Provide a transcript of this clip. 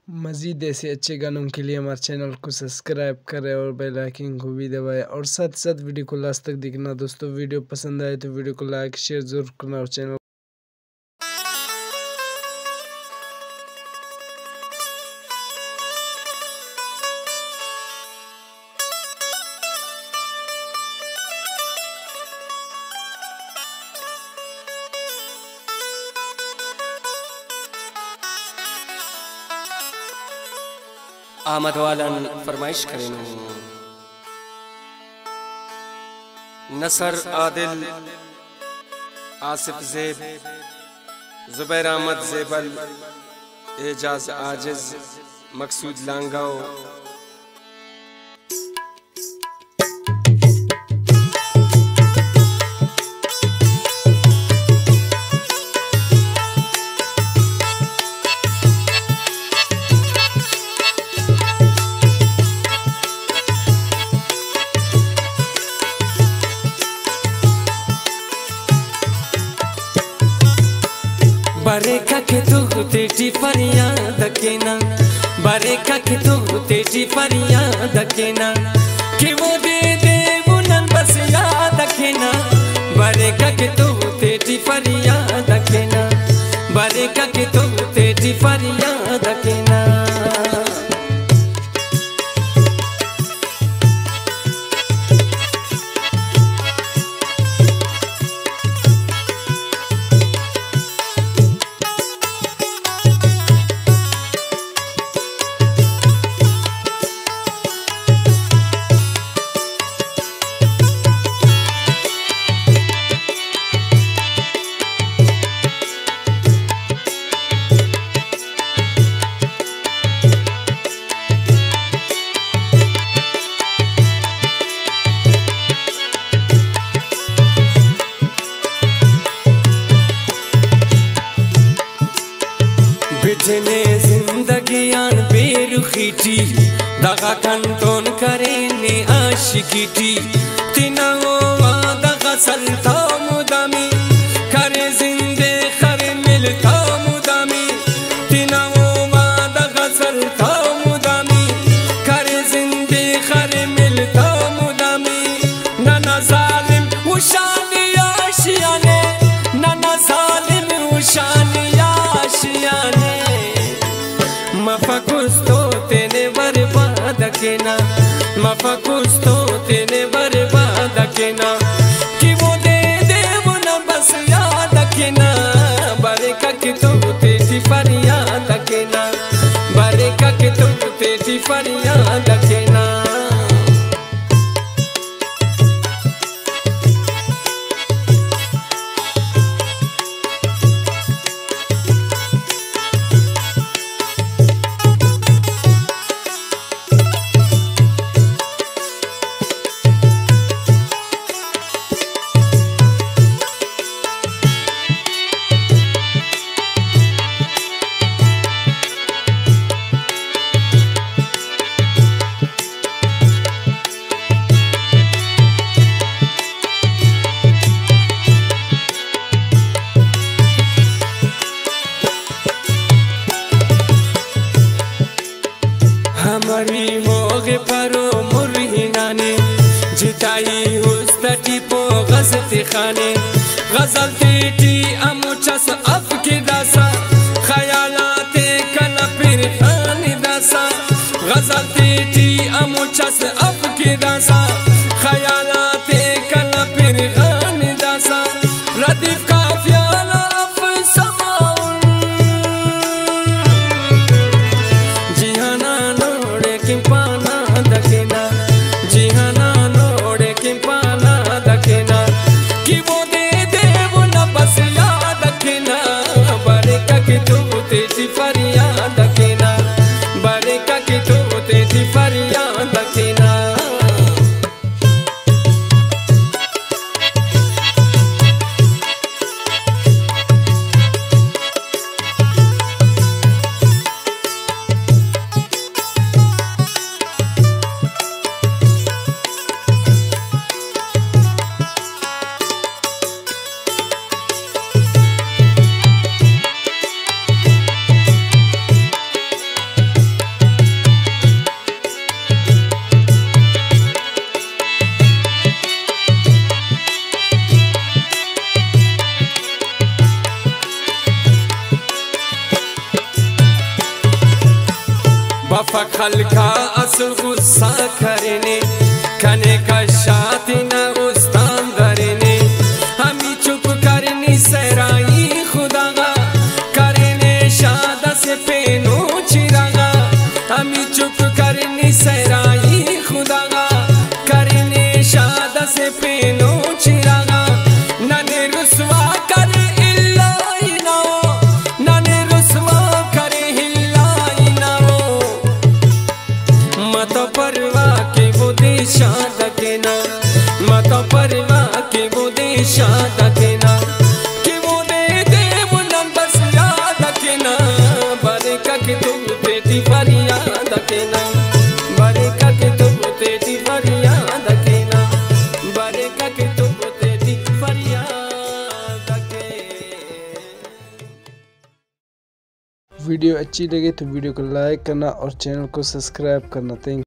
मज़ीद ऐसे अच्छे गानों के लिए हमारे चैनल को सब्सक्राइब करें और बेल आइकन को भी दबाएं और साथ साथ वीडियो को लास्ट तक देखना। दोस्तों वीडियो पसंद आए तो वीडियो को लाइक शेयर जरूर करना और चैनल आमद वालन फरमाइश करें नसर आदिल आसिफ ज़ेब ज़ुबैर अहमद ज़ेबल एजाज आजिज मकसूद लांगाओ बरेका के तू तेरी फरियाद केना बरेका के तू तेरी फरियाद केना कि वो दे बुनन बस याद केना बरेका के तू तेरी फरियाद केना बरेका के तू तेरी फरियाद केना बिजने जिंदगियान बेरुखीटी दगा कंटोन करेने आशिकीटी तिनाओ दगा सलता मुदामी करे जिंदे करे मिलता मुदामी तिनाओ दगा सलता मुदामी करे जिंदे करे मिलता मुदामी नाना जालिम उशानी आशियाने नाना जालिम उशानी आशियाने मफकुस्तो तेने बर्बाद केना मफकुस्तो तेने बर्बाद केना कि वो दे वो न बस याद केना बरेका के तू तेरी फरियाद केना बरेका के तू तेरी फरियाद केना हमारी मोगे परो मुरहिना ने जिताई उस्तटी पो गजती खाने गजल टी अमुचस अफ की दासा ख्यालाते कल फिर खानी दासा गजल टी अमुचस अफ की दासा ख्यालाते कल फिर खानी दासा रदीफ का प्याला कि वो दे वो न बस याद केना बरे खफा खलका असल गुस्सा करने खने का शाती न उस्तान दरने हमी चुप करनी सराई खुदा करने शादा से पेनो चिरागा हमी चुप करनी सराई खुदा करने शादा से पेनो चिरागा नने रुसवा कर इल्ला नने रुसवा कर हिल्ला मत परवा के वो देशा दकेना मत परवा के वो देशा दकेना कि वो दे वो नंबस याद दकेना बरे का के तुम बेटी फरिया दकेना बरे का के तुम बेटी फरिया दकेना बरे का के तुम बेटी फरिया दके। वीडियो अच्छी लगे तो वीडियो को लाइक करना और चैनल को सब्सक्राइब करना। थैंक